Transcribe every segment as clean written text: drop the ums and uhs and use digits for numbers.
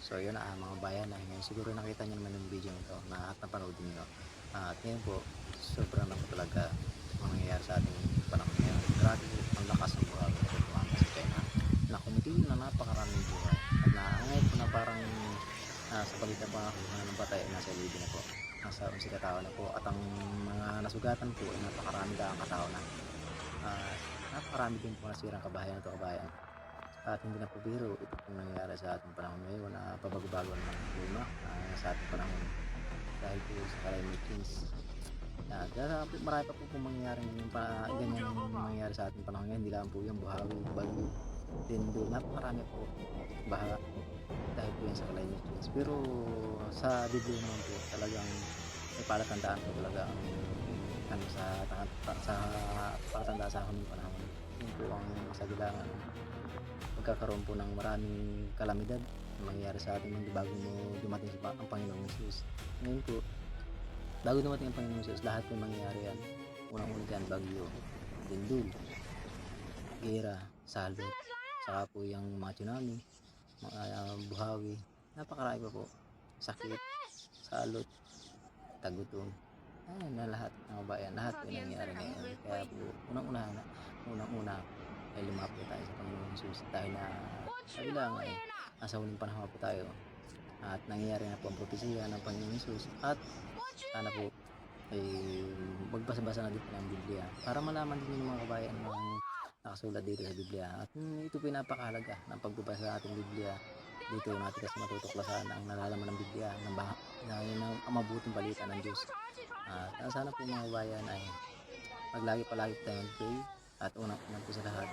So yun na mga bayan, ay ngayon siguro nakita niyo naman yung video nito na at napanood niyo. At ngayon po, sobrang na po talaga ang nangyayari sa ating panahon ngayon. Grabe ang lakas ng buhangin po tumama sa China na kumitil na napakaraming buhay. At na ngayon po na parang sa balita po nakuha ng patay ay nasa libi na po. Nasa 11 katao na po at ang mga nasugatan po ay napakarami daang katao na. At napakarami din po nasirang kabahayan at kabayan. At hindi na po biro ito pong nangyayari sa ating panahon ngayon na pabago-bago ng klima sa ating panahon dahil po sa climate change. Marami pa po pong mangyayari ngayon ganyan yung mangyayari sa ating panahon ngayon. Hindi lang po yung buhawi, bagyo, lindol, napakarami po baha dahil po yan sa climate change. Pero sa Biblia naman po talagang may palatandaan po talaga ang ano sa palatandaan sa huling panahon. Yun po ang sagilangan magkakaroon po ng maraming kalamidad na mangyayari sa ating mundo bago dumating ang Panginoong Jesus. Ngayon po, bago dumating ang Panginoong Jesus, lahat po mangyayari yan. Unang-una dyan, bagyo, lindol, gera, salot, saka po yung mga tsunami, mga buhawi, napakarami pa po, sakit, salot, tagutom, ayun na lahat ng bayan, lahat po nangyayari ngayon. Kaya po, unang-una ay lumapit tayo sa Panginoong Jesus dahil na sabi lang ay nasa huling panahon po tayo at nangyayari na po ang propesiya ng Panginoong Jesus at sana po ay magbasa-basa na dito ng Biblia para malaman din ng mga kabayan ng nakasulat dito sa Biblia at ito po napakahalaga ng pagbabasa sa ating Biblia. Dito natin kasi matutuklasan ang nalalaman ng Biblia ng mabuting balita ng Diyos. At sana po mga kabayan ay palagi tayong pray at unang-una po sa lahat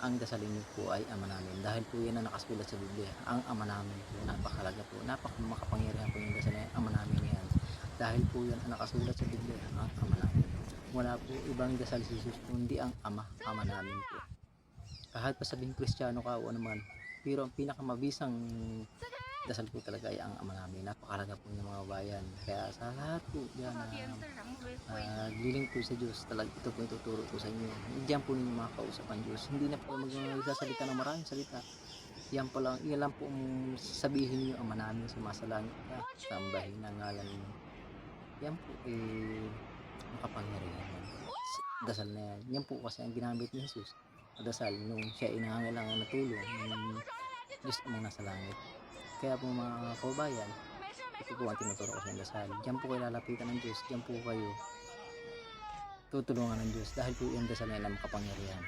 ang dasalin niyo po ay Ama namin dahil po yan ang nakasulat sa Biblia. Ang Ama namin po, napakahalaga po, napakamakapangyarihan po yung dasal na Ama namin yan dahil po yan ang nakasulat sa Biblia, ang Ama namin. Wala po ibang dasal si Jesus kundi ang Ama namin po. Kahit pa sabihin Kristiyano ka o naman, pero ang pinakamabisang dasal po talaga ay ang Ama namin. Napakahalaga po ng mga bayan. Kaya sa lahat po yan giling po sa Diyos, talaga ito po ituturo po sa inyo. Diyan po ninyo makakausap ang Diyos. Hindi na po magsasalita ng maraming salita. Yan lang po sabihin niyo, Ama namin sumasalangit ka, sambahin ang ngalan mo. Yan po makapangyarihan yan. Dasal na yan. Yan po kasi ang ginamit ni Jesus. Dasal nung siya inangangailangan na tulong ng Diyos amang nasa langit. Kaya po mga kababayan, ito po ang tinuturo ko sa dasal. Diyan po kayo lalapitan ng Diyos. Diyan po kayo tutulungan ng Diyos dahil po yung dasal na yan ang makapangyarihan.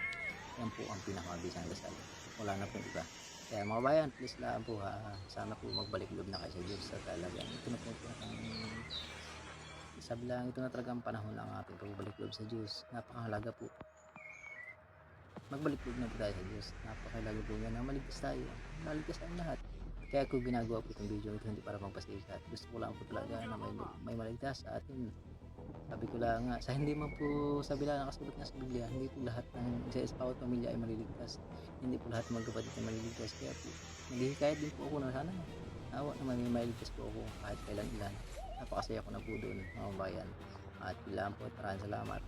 Yan po ang pinakamabisang dasal. Wala na po iba. Kaya mga bayan, please lang po sana po magbalik loob na kayo sa Diyos sa talagang ito na po sabi lang, ito na talaga ang panahon ng ating pagbalik loob sa Diyos. Napakahalaga po. Magbalik loob na po tayo sa Diyos. Napakahalaga po yan na maligtas tayo. Maligtas tayong lahat. Kaya ko ginagawa po itong video ito hindi para magpasikat. Gusto ko lang po talaga na may maligtas sa atin. Sabi ko lang nga, sa hindi man po sabi lang nakasulat nga sa Biblia, hindi po lahat ng isa bawat pamilya ay maliligtas. Hindi po lahat ng magkapatid ay maliligtas. Kaya po, naghihikayat din po ako na sana awa naman may maliligtas po ako kahit kailan ilan. Napakasaya ko na po doon mga bayan. At ilan po, maraming salamat.